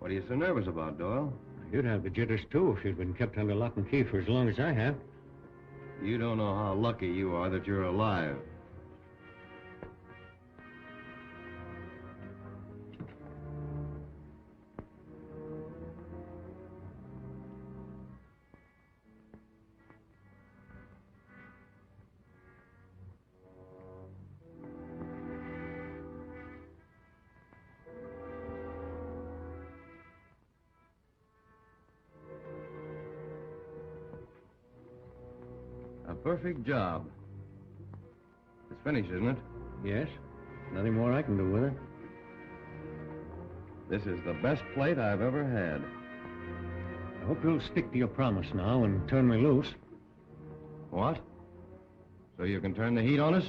What are you so nervous about, Doyle? You'd have the jitters, too, if you'd been kept under lock and key for as long as I have. You don't know how lucky you are that you're alive. A perfect job. It's finished, isn't it? Yes. Nothing more I can do with it. This is the best plate I've ever had. I hope you'll stick to your promise now and turn me loose. What? So you can turn the heat on us?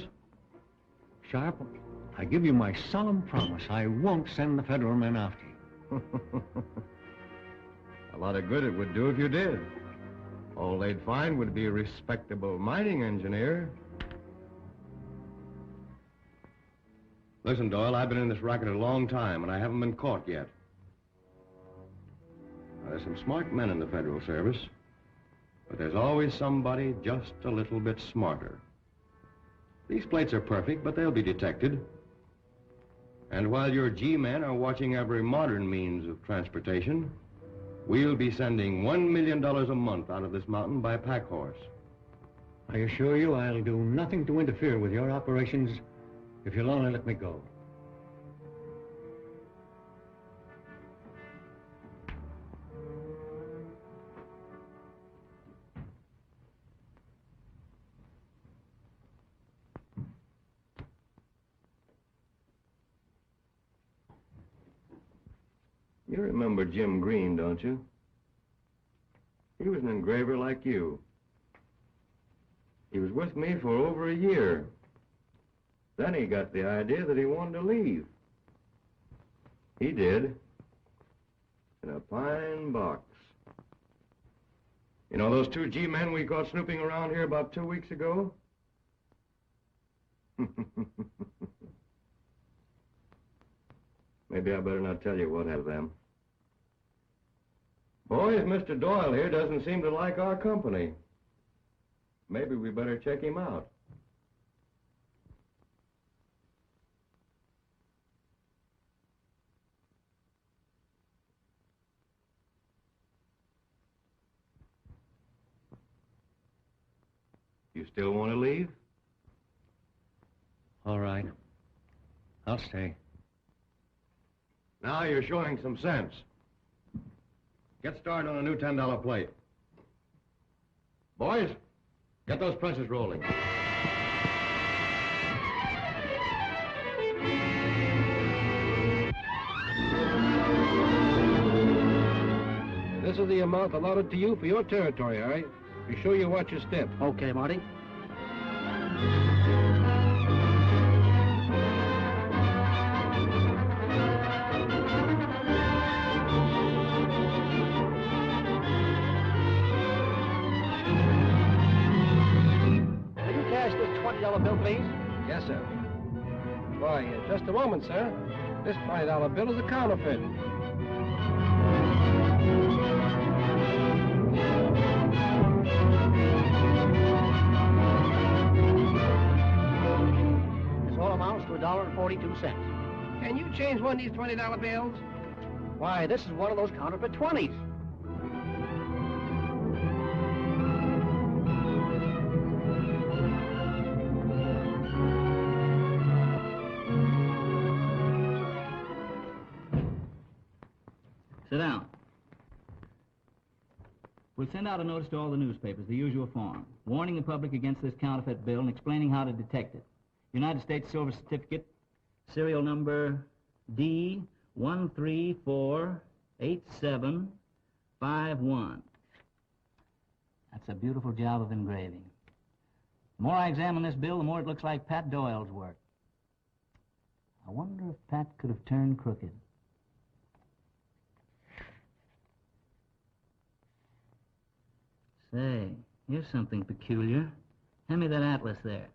Sharp, I give you my solemn promise I won't send the federal men after you. A lot of good it would do if you did. All they'd find would be a respectable mining engineer. Listen, Doyle, I've been in this racket a long time, and I haven't been caught yet. Now, there's some smart men in the Federal Service, but there's always somebody just a little bit smarter. These plates are perfect, but they'll be detected. And while your G-men are watching every modern means of transportation, we'll be sending $1 million a month out of this mountain by pack horse. I assure you I'll do nothing to interfere with your operations if you'll only let me go. You remember Jim Green, don't you? He was an engraver like you. He was with me for over a year. Then he got the idea that he wanted to leave. He did. In a pine box. You know those two G-men we caught snooping around here about 2 weeks ago? Maybe I better not tell you what happened to them. Boys, Mr. Doyle here doesn't seem to like our company. Maybe we better check him out. You still want to leave? All right. I'll stay. Now you're showing some sense. Get started on a new $10 plate. Boys, get those presses rolling. This is the amount allotted to you for your territory, all right? Be sure you watch your step. Okay, Marty. Will you cash this $20 bill, please? Yes, sir. Why, just a moment, sir. This $20 bill is a counterfeit. This all amounts to $1.42. Can you change one of these $20 bills? Why, this is one of those counterfeit 20s. Sit down. We'll send out a notice to all the newspapers, the usual form, warning the public against this counterfeit bill and explaining how to detect it. United States Silver Certificate, serial number D1348751. That's a beautiful job of engraving. The more I examine this bill, the more it looks like Pat Doyle's work. I wonder if Pat could have turned crooked. Say, here's something peculiar. Hand me that atlas there.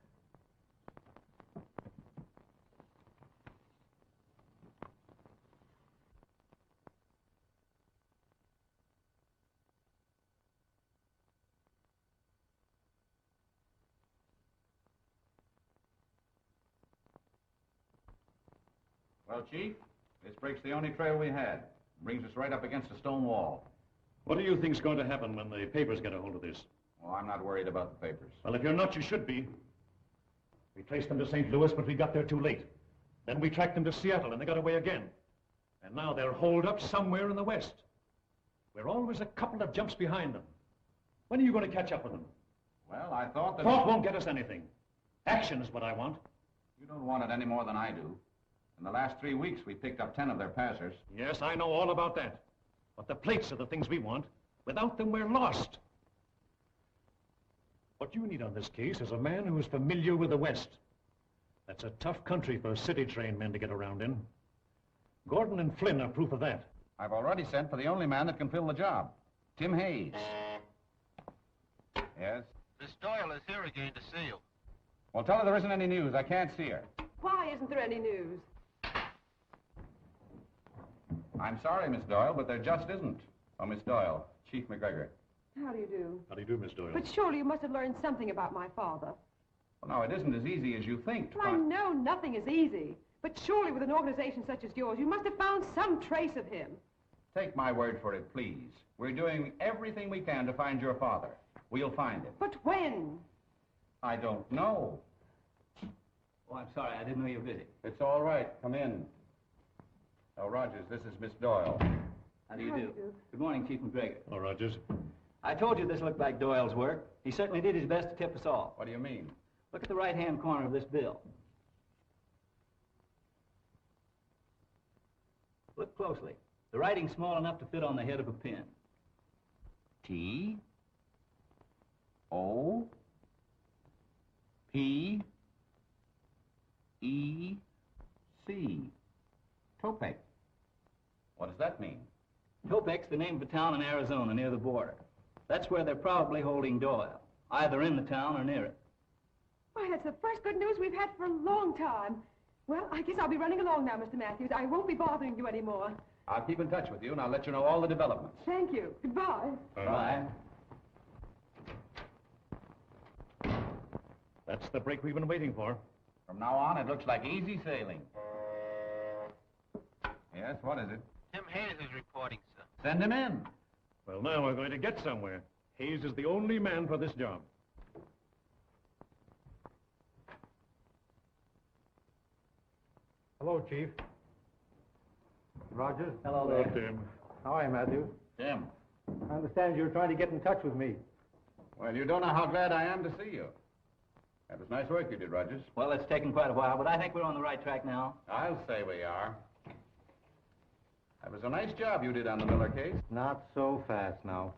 Well, Chief, this breaks the only trail we had. Brings us right up against a stone wall. What do you think's going to happen when the papers get a hold of this? Well, I'm not worried about the papers. Well, if you're not, you should be. We traced them to St. Louis, but we got there too late. Then we tracked them to Seattle, and they got away again. And now they're holed up somewhere in the West. We're always a couple of jumps behind them. When are you going to catch up with them? Well, I thought that... Thought won't get us anything. Action is what I want. You don't want it any more than I do. In the last 3 weeks, we picked up 10 of their passers. Yes, I know all about that. But the plates are the things we want. Without them, we're lost. What you need on this case is a man who is familiar with the West. That's a tough country for city-trained men to get around in. Gordon and Flynn are proof of that. I've already sent for the only man that can fill the job, Tim Hayes. Yes? Miss Doyle is here again to see you. Well, tell her there isn't any news. I can't see her. Why isn't there any news? I'm sorry, Miss Doyle, but there just isn't. Oh, Miss Doyle, Chief McGregor. How do you do? How do you do, Miss Doyle? But surely you must have learned something about my father. Well, now, it isn't as easy as you think. Well, I know nothing is easy. But surely with an organization such as yours, you must have found some trace of him. Take my word for it, please. We're doing everything we can to find your father. We'll find him. But when? I don't know. Oh, I'm sorry. I didn't know you were busy. It's all right. Come in. Oh, Rogers, this is Miss Doyle. How do you do? Good morning, Chief McGregor. Oh, Rogers. I told you this looked like Doyle's work. He certainly did his best to tip us off. What do you mean? Look at the right-hand corner of this bill. Look closely. The writing's small enough to fit on the head of a pin. T-O-P-E-C. Topek. What does that mean? Topek's the name of a town in Arizona near the border. That's where they're probably holding Doyle, either in the town or near it. Why, that's the first good news we've had for a long time. Well, I guess I'll be running along now, Mr. Matthews. I won't be bothering you anymore. I'll keep in touch with you, and I'll let you know all the developments. Thank you. Goodbye. Bye. That's the break we've been waiting for. From now on, it looks like easy sailing. Yes, what is it? Tim Hayes is reporting, sir. Send him in. Well, now we're going to get somewhere. Hayes is the only man for this job. Hello, Chief. Rogers. Hello Hello, there. Tim. How are you, Matthew? Tim. I understand you're trying to get in touch with me. Well, you don't know how glad I am to see you. That was nice work you did, Rogers. Well, it's taken quite a while, but I think we're on the right track now. I'll say we are. That was a nice job you did on the Miller case. Not so fast now.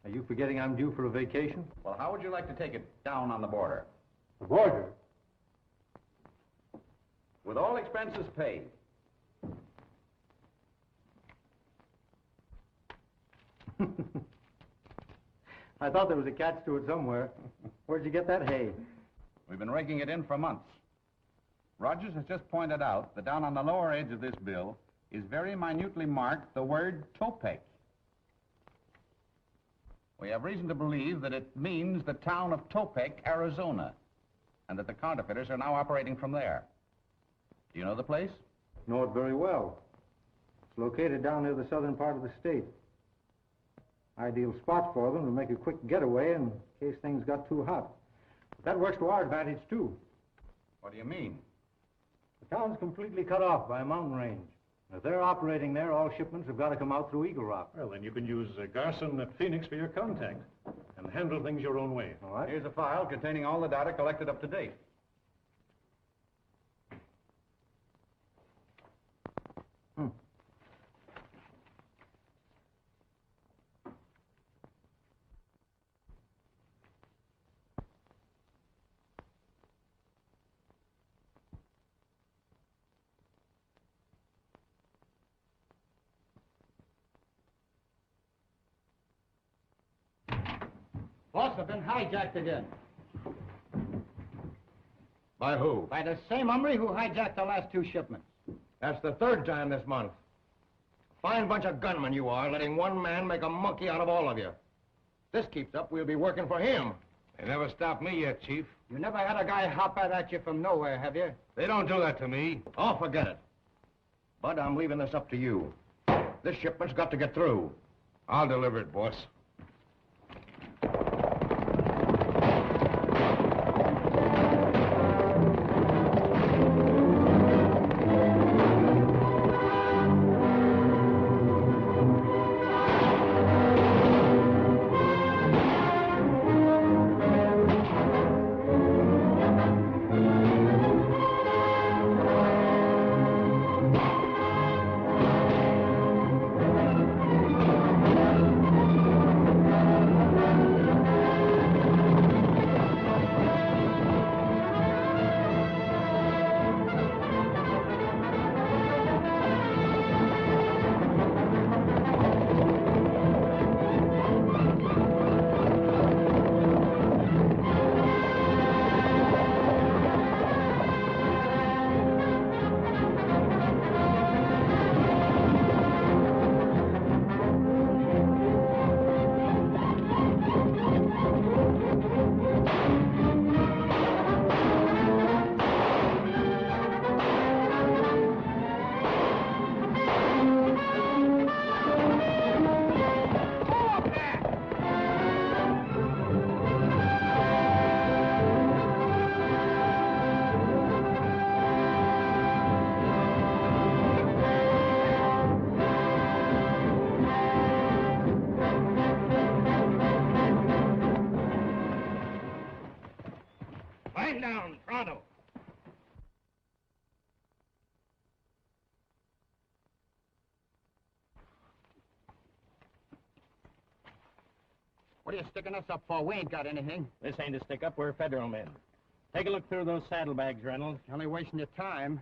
Are you forgetting I'm due for a vacation? Well, how would you like to take it down on the border? The border? With all expenses paid. I thought there was a catch to it somewhere. Where'd you get that hay? We've been raking it in for months. Rogers has just pointed out that down on the lower edge of this bill is very minutely marked the word Topek. We have reason to believe that it means the town of Topek, Arizona, and that the counterfeiters are now operating from there. Do you know the place? Know it very well. It's located down near the southern part of the state. Ideal spot for them to make a quick getaway in case things got too hot. But that works to our advantage, too. What do you mean? The town's completely cut off by a mountain range. If they're operating there, all shipments have got to come out through Eagle Rock. Well, then you can use Garson at Phoenix for your contact and handle things your own way. All right? Here's a file containing all the data collected up to date. Boss, have been hijacked again. By who? By the same hombre who hijacked the last two shipments. That's the third time this month. Fine bunch of gunmen you are, letting one man make a monkey out of all of you. If this keeps up, we'll be working for him. They never stopped me yet, Chief. You never had a guy hop out at you from nowhere, have you? They don't do that to me. Oh, forget it. Bud, I'm leaving this up to you. This shipment's got to get through. I'll deliver it, boss. Line down, pronto. What are you sticking us up for? We ain't got anything. This ain't a stick-up. We're federal men. Take a look through those saddlebags, Reynolds. You're only wasting your time.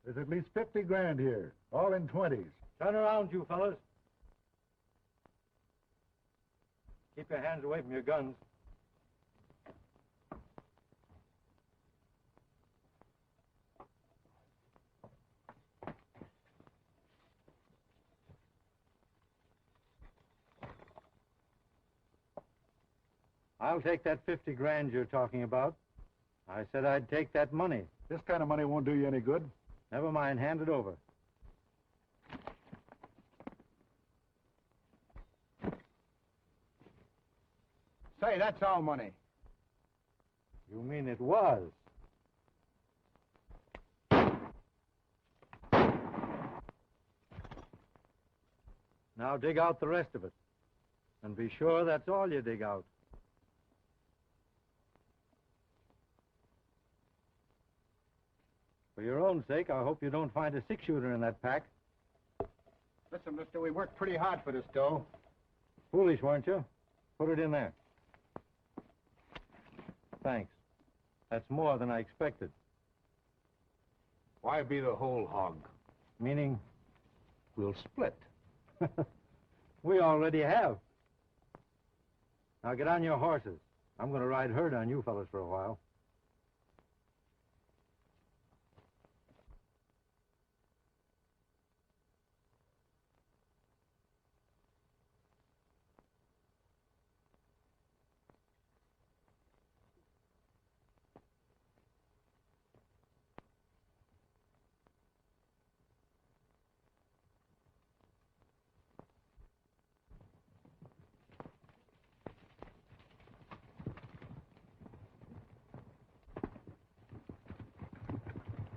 There's at least 50 grand here, all in 20s. Turn around, you fellas. Keep your hands away from your guns. I'll take that 50 grand you're talking about. I said I'd take that money. This kind of money won't do you any good. Never mind, hand it over. Say, that's our money. You mean it was? Now dig out the rest of it. And be sure that's all you dig out. For your own sake, I hope you don't find a six-shooter in that pack. Listen, mister, we worked pretty hard for this dough. Foolish, weren't you? Put it in there. Thanks. That's more than I expected. Why be the whole hog? Meaning? We'll split. We already have. Now get on your horses. I'm going to ride herd on you fellas for a while.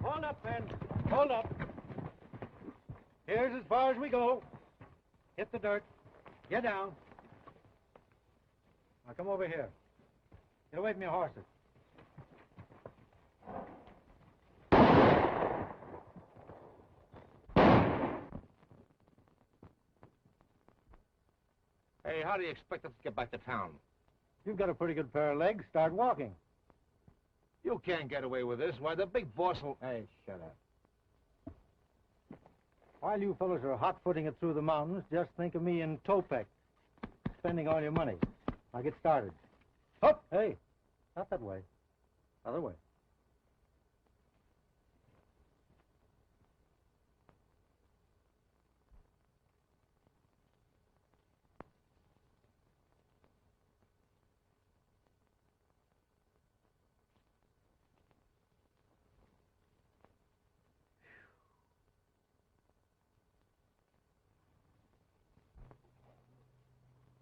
Hold up, men. Hold up. Here's as far as we go. Hit the dirt. Get down. Now come over here. Get away from your horses. Hey, how do you expect us to get back to town? You've got a pretty good pair of legs. Start walking. You can't get away with this. Why, the big boss will... Hey, shut up. While you fellas are hot-footing it through the mountains, just think of me in Topek. spending all your money. Now get started. Up! Hey, not that way. Other way.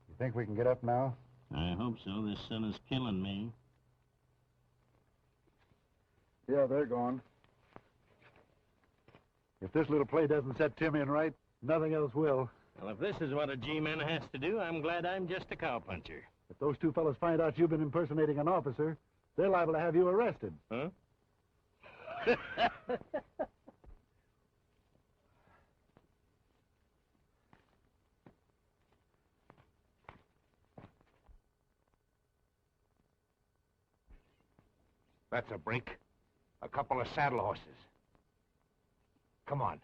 You think we can get up now? I hope so. This sun is killing me. Yeah, they're gone. If this little play doesn't set Tim in right, nothing else will. Well, if this is what a G-man has to do, I'm glad I'm just a cowpuncher. If those two fellas find out you've been impersonating an officer, they're liable to have you arrested. Huh? That's a break. A couple of saddle horses. Come on.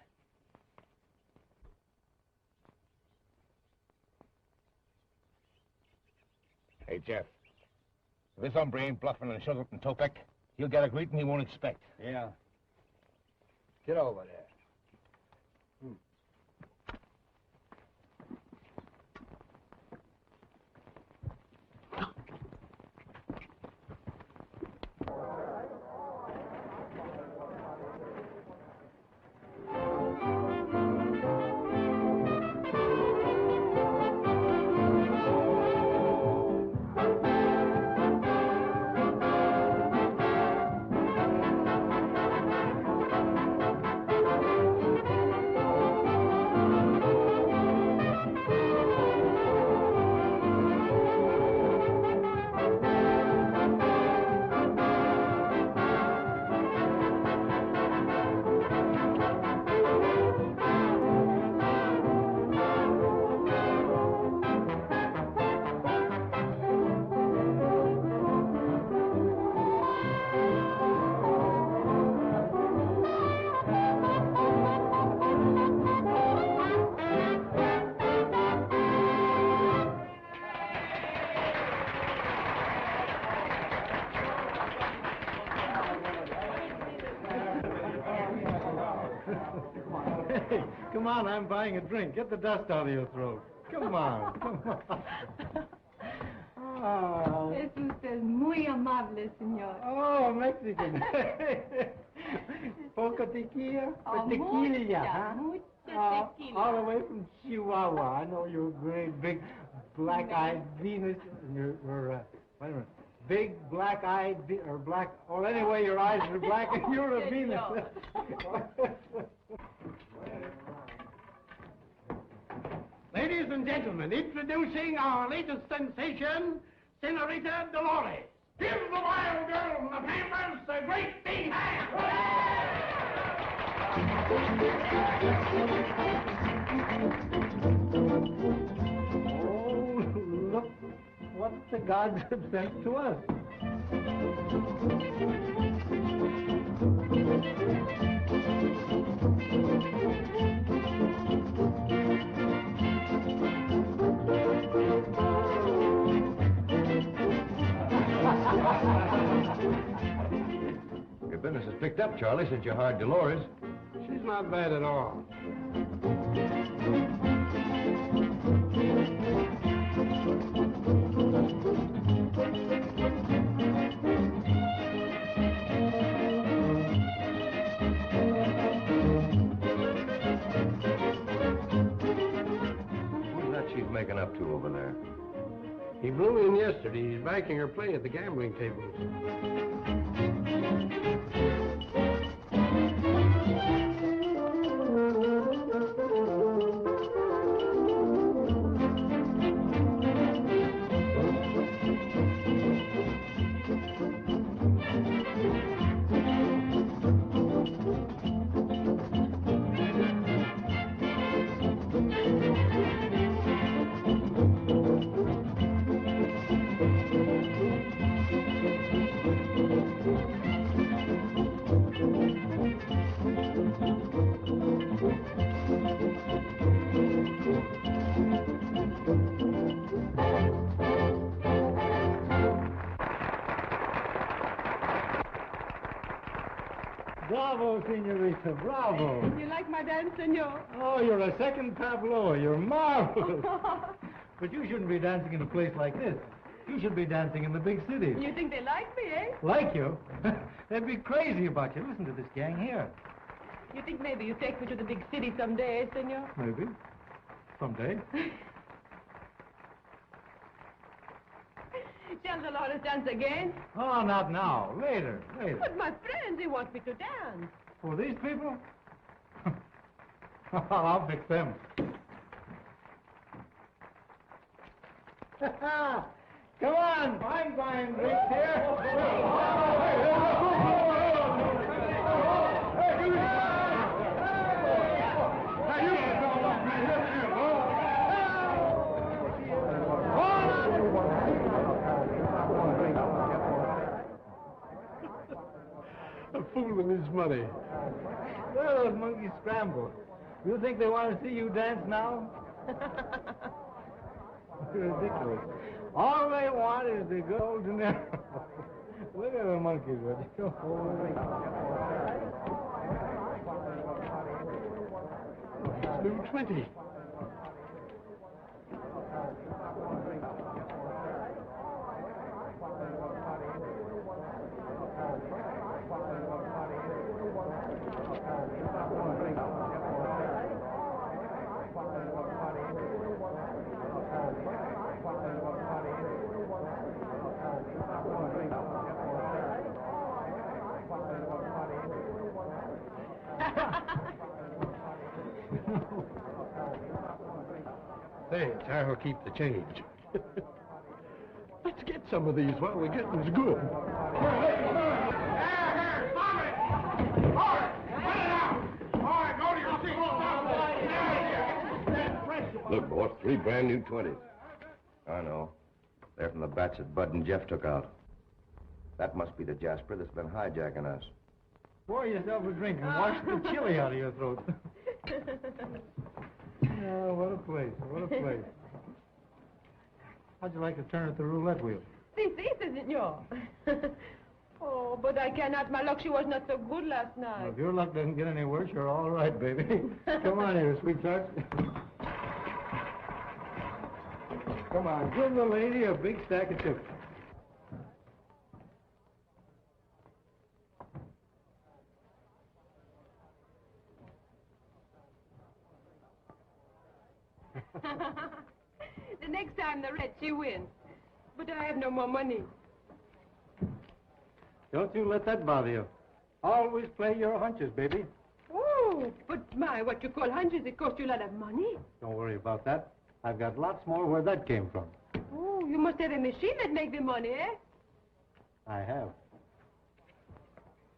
Hey, Jeff. If this hombre ain't bluffing and shows up in Topek, he'll get a greeting he won't expect. Yeah. Get over there. Hey, come on, I'm buying a drink. Get the dust out of your throat. Come on, come on. Oh. Es usted muy amable, señor. Oh, Mexican. Poco tequila? Oh, Tequila, huh? mucha tequila. All the way from Chihuahua. I know you're a great big black-eyed Venus. And you're wait a minute. Big black-eyed, or black, well, anyway, your eyes are black and you're a Venus. Ladies and gentlemen, introducing our latest sensation, Senorita Dolores. Give the wild girl from the Pampers a great big hand! Oh, look what the gods have sent to us. Your business has picked up, Charlie, since you hired Dolores. She's not bad at all. Who's that she's making up to over there? He blew in yesterday. He's backing her play at the gambling tables. Bravo, senorita, bravo. You like my dance, senor? Oh, you're a second tableau. You're marvelous. But you shouldn't be dancing in a place like this. You should be dancing in the big cities. You think they like me, eh? Like you? They'd be crazy about you. Listen to this gang here. You think maybe you take me to the big city someday, eh, senor? Maybe. Someday. Shall Dolores dance again? Oh, not now. Later. But my friends, they want me to dance. For these people? I'll fix them. Come on, I'm buying drinks here. A fool and his money. Well, those monkeys scramble. You think they want to see you dance now? Ridiculous. All they want is the good old dinero. Look at the monkeys, would you? Blue 20. Say, I'll keep the change. Let's get some of these while we're getting good. Look, boss, 3 brand new 20s. I know. They're from the batch that Bud and Jeff took out. That must be the Jasper that's been hijacking us. Pour yourself a drink and wash the chili out of your throat. Oh, what a place, what a place. How'd you like to turn at the roulette wheel? Si, senor. Oh, but I cannot. My luck, she was not so good last night. Well, if your luck doesn't get any worse, you're all right, baby. Come on here, sweetheart. Come on, give the lady a big stack of chips. The next time the red, she wins. But I have no more money. Don't you let that bother you. Always play your hunches, baby. Oh, but my, what you call hunches, it cost you a lot of money. Don't worry about that. I've got lots more where that came from. Oh, you must have a machine that makes the money, eh? I have.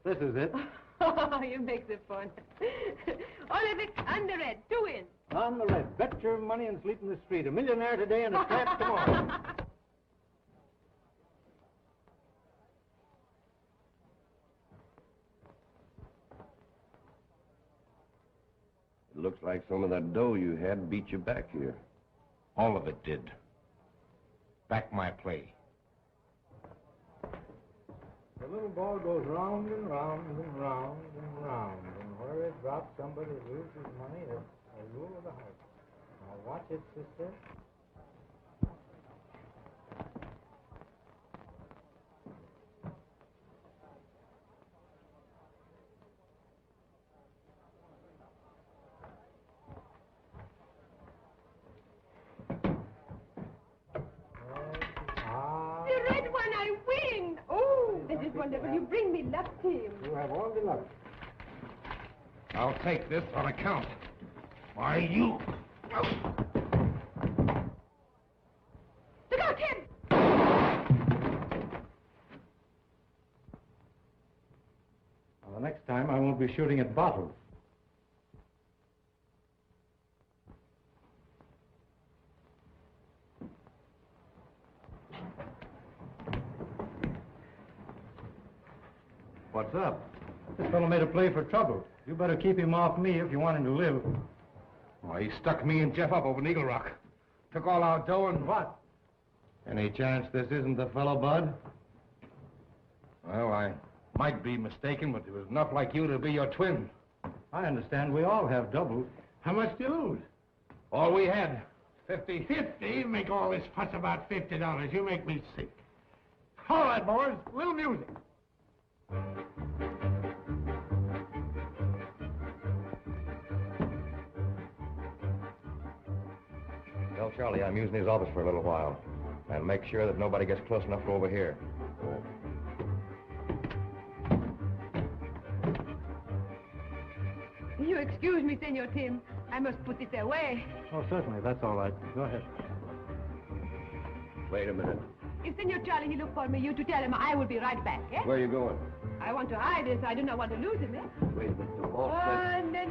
This is it. Oh, you make the fun. Olivic, on the red, 2 in. On the red. Bet your money and sleep in the street. A millionaire today and a tramp tomorrow. It looks like some of that dough you had beat you back here. All of it did. Back my play. The little ball goes round and round and round and round. And where it drops, somebody loses money. It's a rule of the house. Now watch it, sister. The red one, I win. Oh, this is wonderful. You bring me luck, Tim. You have all the luck. I'll take this on account. Why, you... Look out, Tim! Well, the next time I won't be shooting at bottles. What's up? This fellow made a play for trouble. You better keep him off me if you want him to live. Why, he stuck me and Jeff up over in Eagle Rock. Took all our dough and what? Any chance this isn't the fellow, Bud? Well, I might might be mistaken, but there was enough like you to be your twin. I understand we all have doubles. How much do you lose? All we had, 50. 50? Make all this fuss about $50. You make me sick. All right, boys. A little music. Tell Charlie I'm using his office for a little while. And make sure that nobody gets close enough to overhear. You excuse me, Senor Tim. I must put this away. Oh, certainly. That's all right. Go ahead. Wait a minute. If Senor Charlie he look for me, you to tell him I will be right back, eh? Where are you going? I want to hide this. I do not want to lose him, eh? Wait a minute. The boss Oh, no.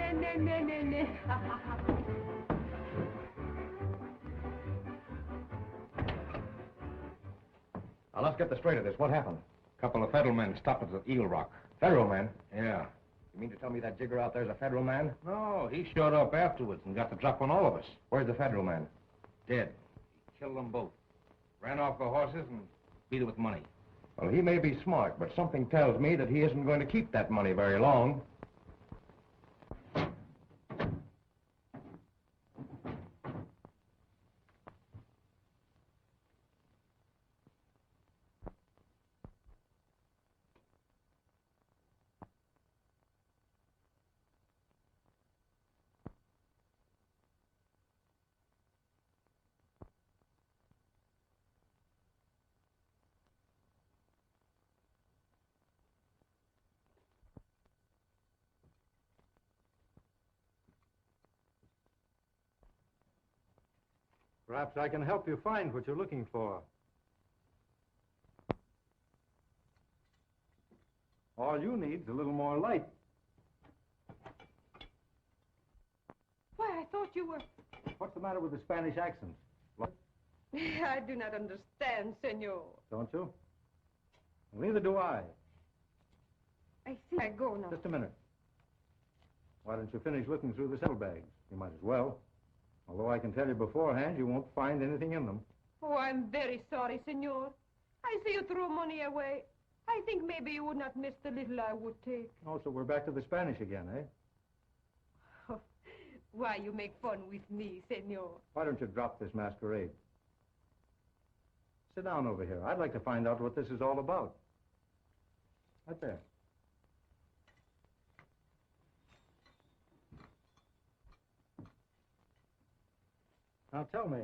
Now, let's get the straight of this. What happened? A couple of federal men stopped us at Eel Rock. Federal man? Yeah. You mean to tell me that jigger out there's a federal man? No, he showed up afterwards and got the drop on all of us. Where's the federal man? Dead. He killed them both. Ran off the horses and beat it with money. Well, he may be smart, but something tells me that he isn't going to keep that money very long. Perhaps I can help you find what you're looking for. All you need is a little more light. Why, I thought you were... What's the matter with the Spanish accent? I do not understand, Senor. Don't you? Well, neither do I. I think I go now. Just a minute. Why don't you finish looking through the saddlebags? You might as well. Although I can tell you beforehand, you won't find anything in them. Oh, I'm very sorry, Senor. I see you throw money away. I think maybe you would not miss the little I would take. Oh, so we're back to the Spanish again, eh? Oh, why, you make fun with me, Senor. Why don't you drop this masquerade? Sit down over here. I'd like to find out what this is all about. Right there. Now tell me,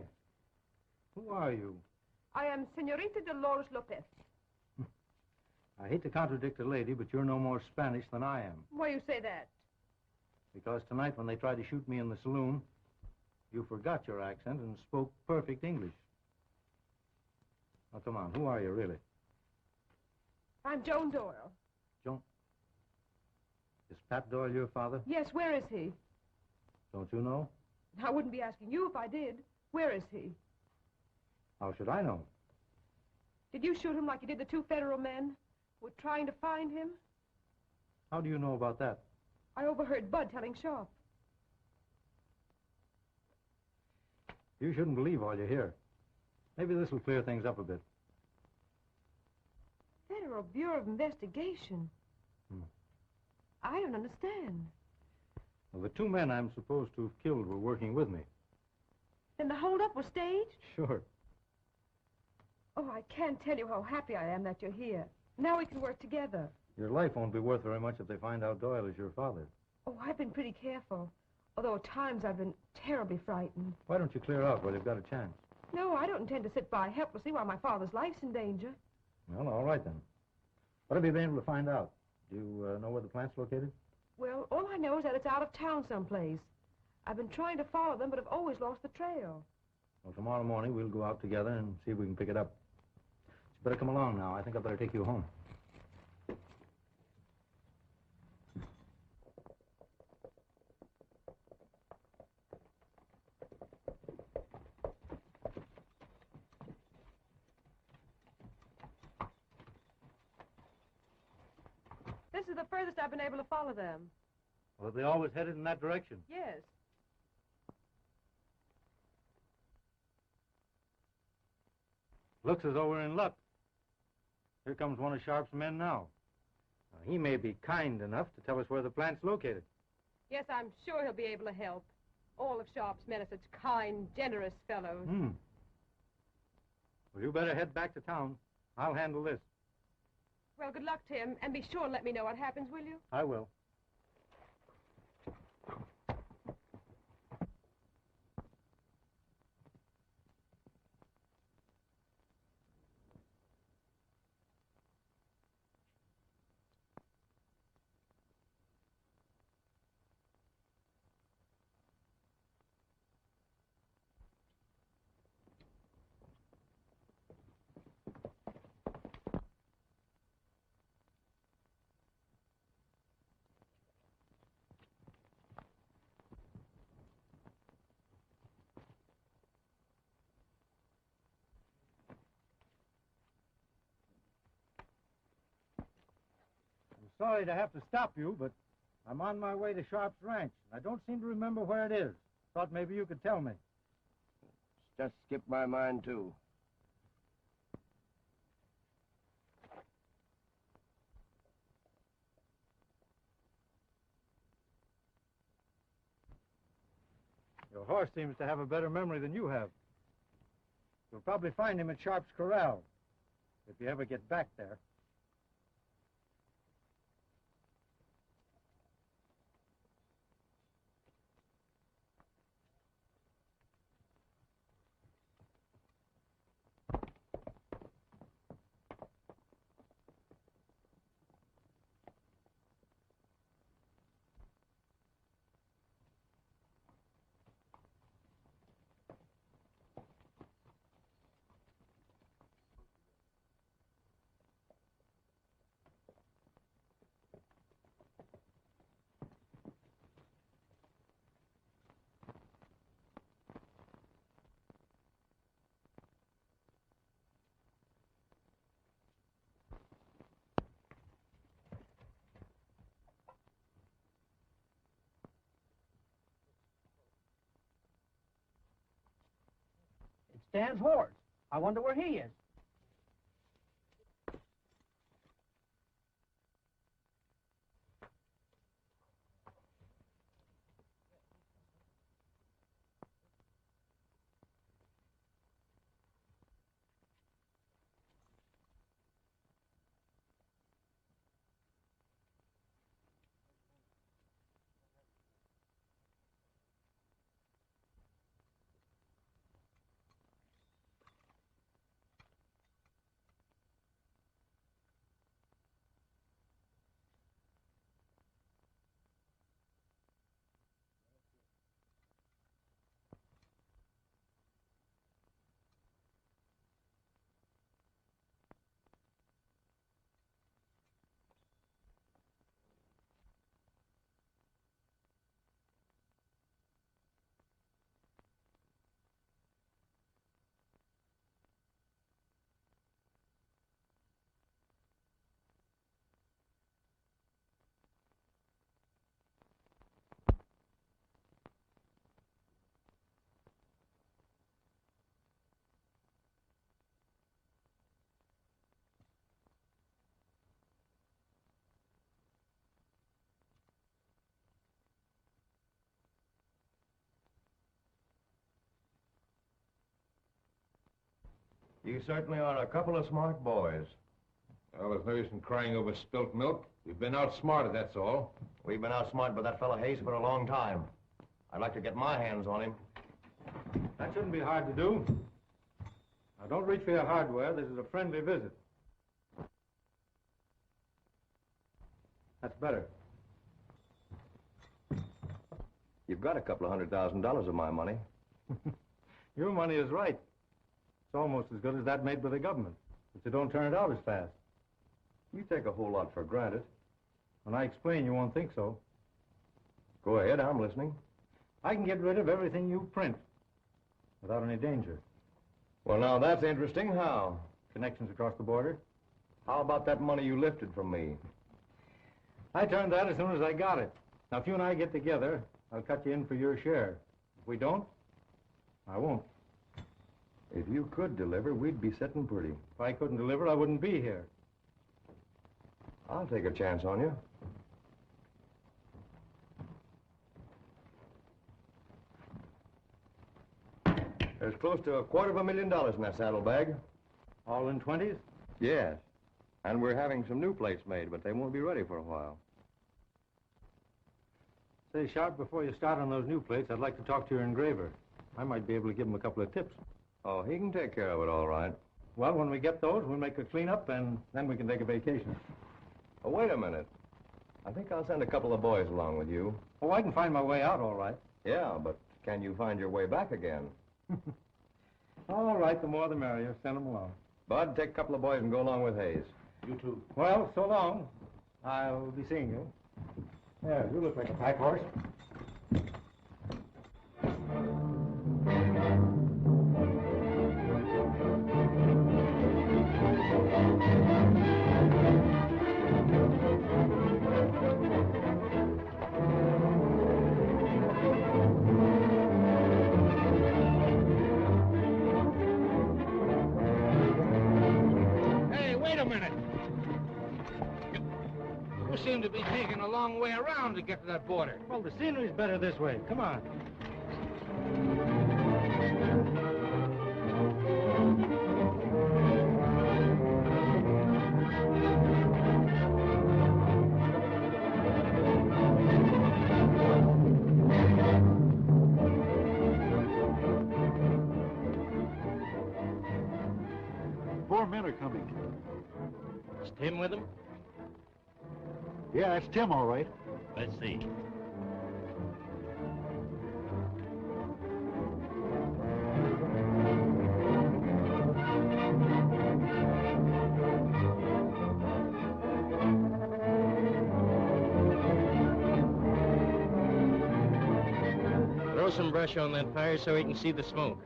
who are you? I am Senorita Dolores Lopez. I hate to contradict a lady, but you're no more Spanish than I am. Why you say that? Because tonight when they tried to shoot me in the saloon, you forgot your accent and spoke perfect English. Now come on, who are you really? I'm Joan Doyle. Joan? Is Pat Doyle your father? Yes, where is he? Don't you know? I wouldn't be asking you if I did. Where is he? How should I know? Did you shoot him like you did the two federal men who were trying to find him? How do you know about that? I overheard Bud telling Sharp. You shouldn't believe all you hear. Maybe this will clear things up a bit. Federal Bureau of Investigation? I don't understand. Well, the two men I'm supposed to have killed were working with me. Then the holdup was staged? Sure. Oh, I can't tell you how happy I am that you're here. Now we can work together. Your life won't be worth very much if they find out Doyle is your father. Oh, I've been pretty careful. Although at times I've been terribly frightened. Why don't you clear out while you've got a chance? No, I don't intend to sit by helplessly while my father's life's in danger. Well, all right then. What have you been able to find out? Do you know where the plant's located? Well, all I know is that it's out of town someplace. I've been trying to follow them, but have always lost the trail. Well, tomorrow morning we'll go out together and see if we can pick it up. You better come along now. I think I better take you home. This is the furthest I've been able to follow them. Well, they always headed in that direction. Yes. Looks as though we're in luck. Here comes one of Sharp's men now. He may be kind enough to tell us where the plant's located. Yes, I'm sure he'll be able to help. All of Sharp's men are such kind, generous fellows. Well, you better head back to town. I'll handle this. Well, good luck, Tim, and be sure and let me know what happens, will you? I will. Sorry to have to stop you, but I'm on my way to Sharp's ranch. I don't seem to remember where it is. Thought maybe you could tell me. Just skipped my mind, too. Your horse seems to have a better memory than you have. You'll probably find him at Sharp's corral, if you ever get back there. Dan's horse. I wonder where he is. You certainly are a couple of smart boys. Well, there's no use in crying over spilt milk. We've been outsmarted, that's all. We've been outsmarted by that fellow Hayes for a long time. I'd like to get my hands on him. That shouldn't be hard to do. Now, don't reach for your hardware. This is a friendly visit. That's better. You've got a couple of $100,000 of my money. Your money is right. It's almost as good as that made by the government, but you don't turn it out as fast. You take a whole lot for granted. When I explain, you won't think so. Go ahead, I'm listening. I can get rid of everything you print without any danger. Well, now, that's interesting. How? Connections across the border. How about that money you lifted from me? I turned that as soon as I got it. Now, if you and I get together, I'll cut you in for your share. If we don't, I won't. If you could deliver, we'd be sitting pretty. If I couldn't deliver, I wouldn't be here. I'll take a chance on you. There's close to $250,000 in that saddlebag. All in 20s? Yes. And we're having some new plates made, but they won't be ready for a while. Say, Sharp, before you start on those new plates, I'd like to talk to your engraver. I might be able to give him a couple of tips. Oh, he can take care of it all right. Well, when we get those, we'll make a cleanup, and then we can take a vacation. Oh, wait a minute. I think I'll send a couple of boys along with you. Oh, I can find my way out all right. Yeah, but can you find your way back again? All right, the more the merrier. Send them along. Bud, take a couple of boys and go along with Hayes. You too. Well, so long. I'll be seeing you. There, you look like a pack horse. Hey, wait a minute. You seem to be taking a long way around to get to that border. Well, the scenery's better this way. Come on. Four men are coming. Is Tim with him? Yeah, that's Tim, all right. Let's see. Throw some brush on that fire so we can see the smoke.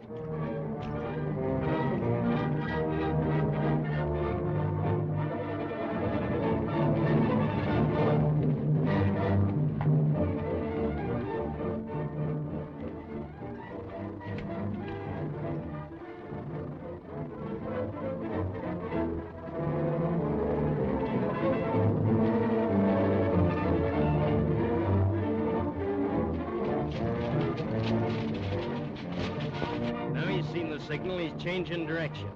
Now he's seen the signal, he's changing direction.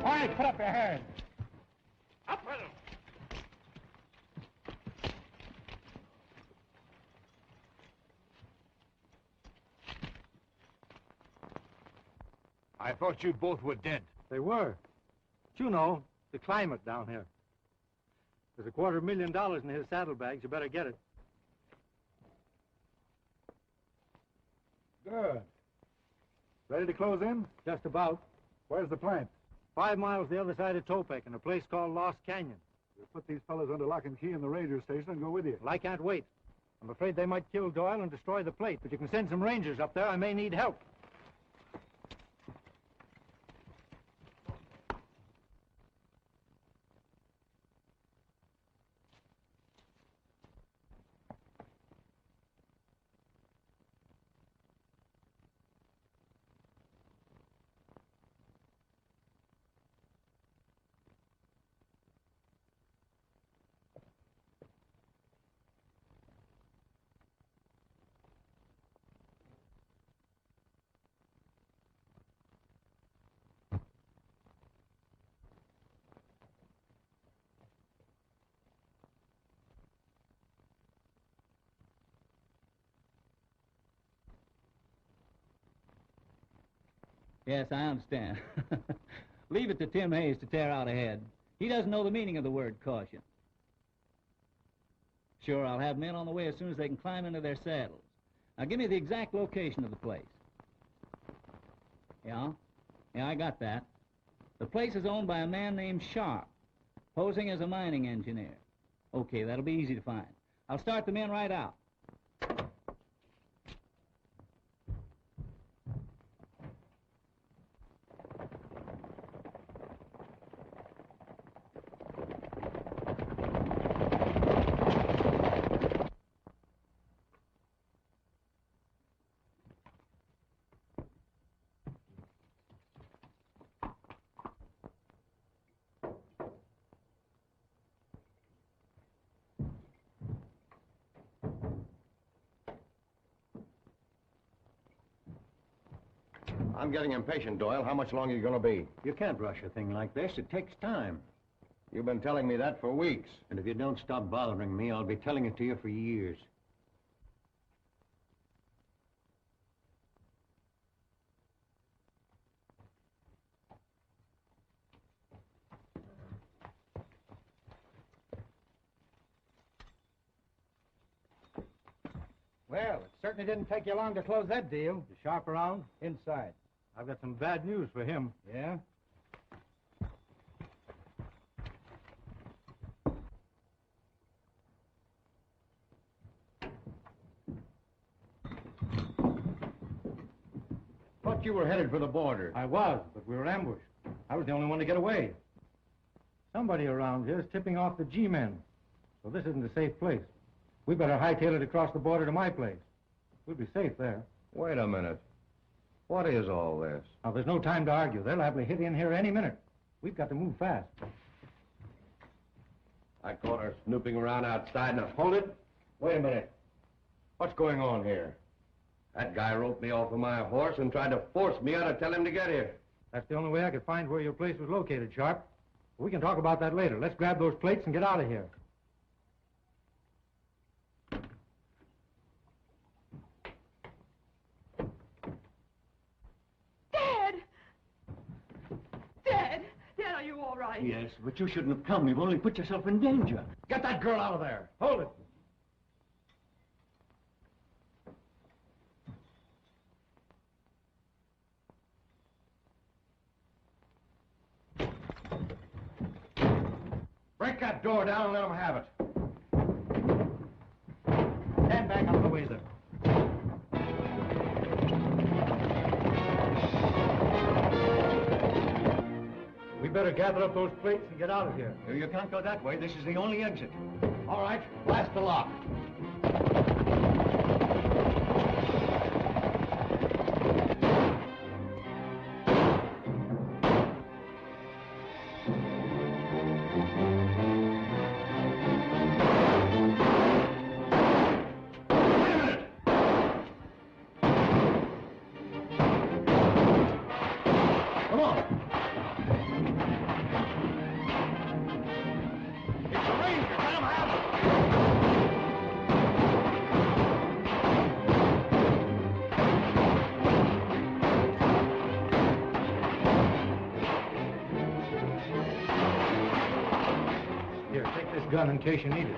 All right, put up your hands. Up with them. I thought you both were dead. They were. But you know, the climate down here. There's $250,000 in his saddlebags. You better get it. Good. Ready to close in? Just about. Where's the plant? 5 miles the other side of Topek in a place called Lost Canyon. We'll put these fellas under lock and key in the ranger station and go with you. Well, I can't wait. I'm afraid they might kill Doyle and destroy the plate, but you can send some rangers up there. I may need help. Yes, I understand. Leave it to Tim Hayes to tear out ahead. He doesn't know the meaning of the word caution. Sure, I'll have men on the way as soon as they can climb into their saddles. Now, give me the exact location of the place. Yeah? Yeah, I got that. The place is owned by a man named Sharp, posing as a mining engineer. Okay, that'll be easy to find. I'll start the men right out. I'm getting impatient, Doyle. How much longer are you going to be? You can't rush a thing like this. It takes time. You've been telling me that for weeks. And if you don't stop bothering me, I'll be telling it to you for years. Well, it certainly didn't take you long to close that deal. You Sharp around? Inside. I've got some bad news for him. Yeah? Thought you were headed for the border. I was, but we were ambushed. I was the only one to get away. Somebody around here is tipping off the G-men. So this isn't a safe place. We better hightail it across the border to my place. We'll be safe there. Wait a minute. What is all this? Now, there's no time to argue. They're liable to hit in here any minute. We've got to move fast. I caught her snooping around outside. Now, hold it. Wait a minute. What's going on here? That guy roped me off of my horse and tried to force me out to tell him to get here. That's the only way I could find where your place was located, Sharp. We can talk about that later. Let's grab those plates and get out of here. Dad, are you all right? Yes, but you shouldn't have come. You've only put yourself in danger. Get that girl out of there. Hold it. Break that door down and let them have it. Stand back out of the way, sir. We better gather up those plates and get out of here. You can't go that way. This is the only exit. All right, blast the lock. Gun in case you need it.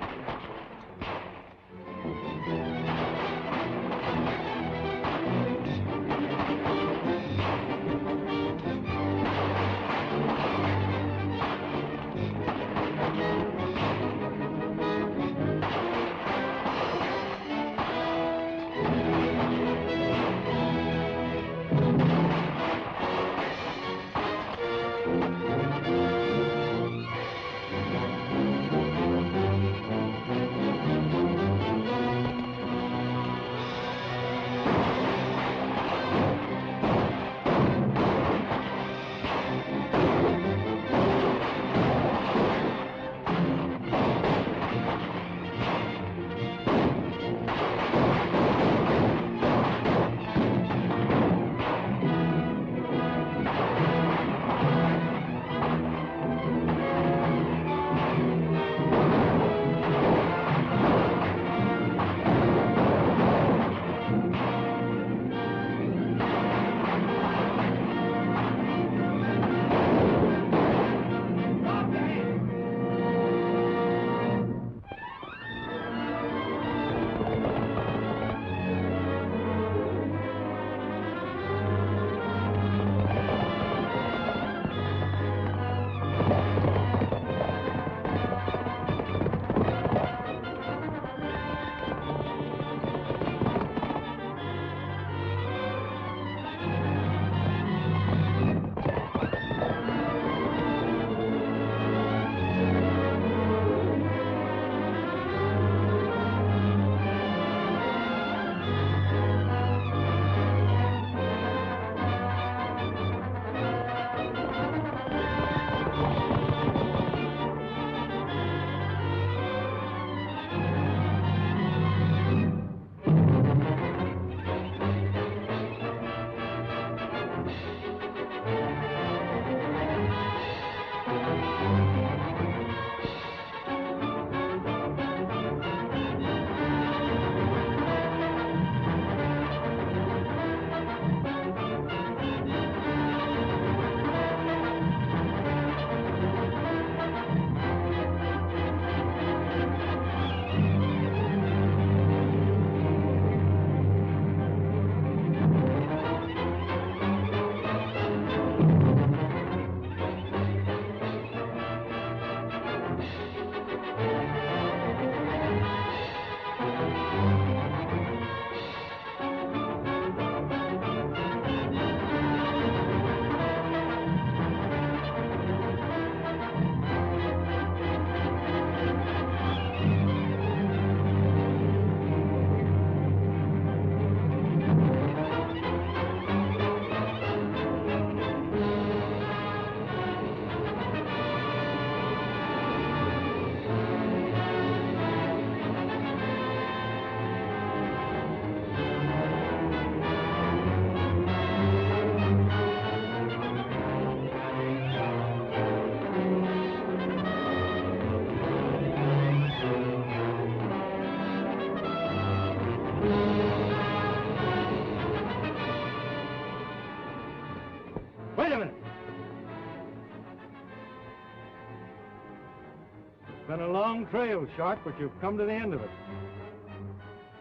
It's been a long trail, Sharp, but you've come to the end of it.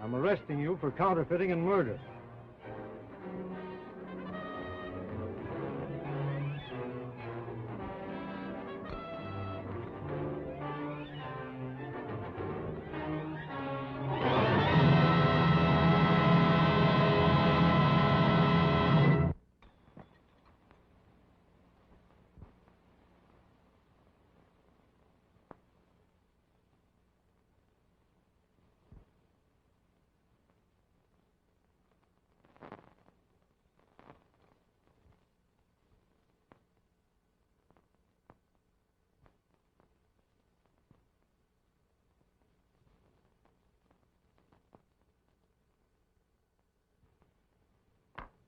I'm arresting you for counterfeiting and murder.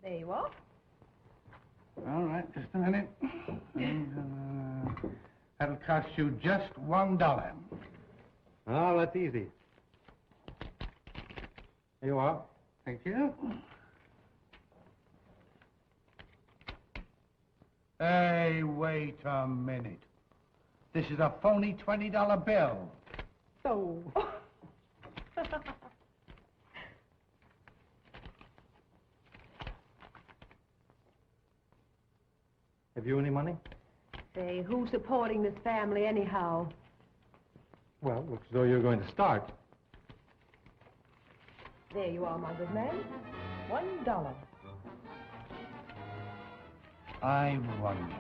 There you are. All right, just a minute. That'll cost you just $1. Oh, that's easy. Here you are. Thank you. Hey, wait a minute. This is a phony $20 bill. Oh. Have you any money? Say, who's supporting this family anyhow? Well, looks as though you're going to start. There you are, my good man. $1. I wonder.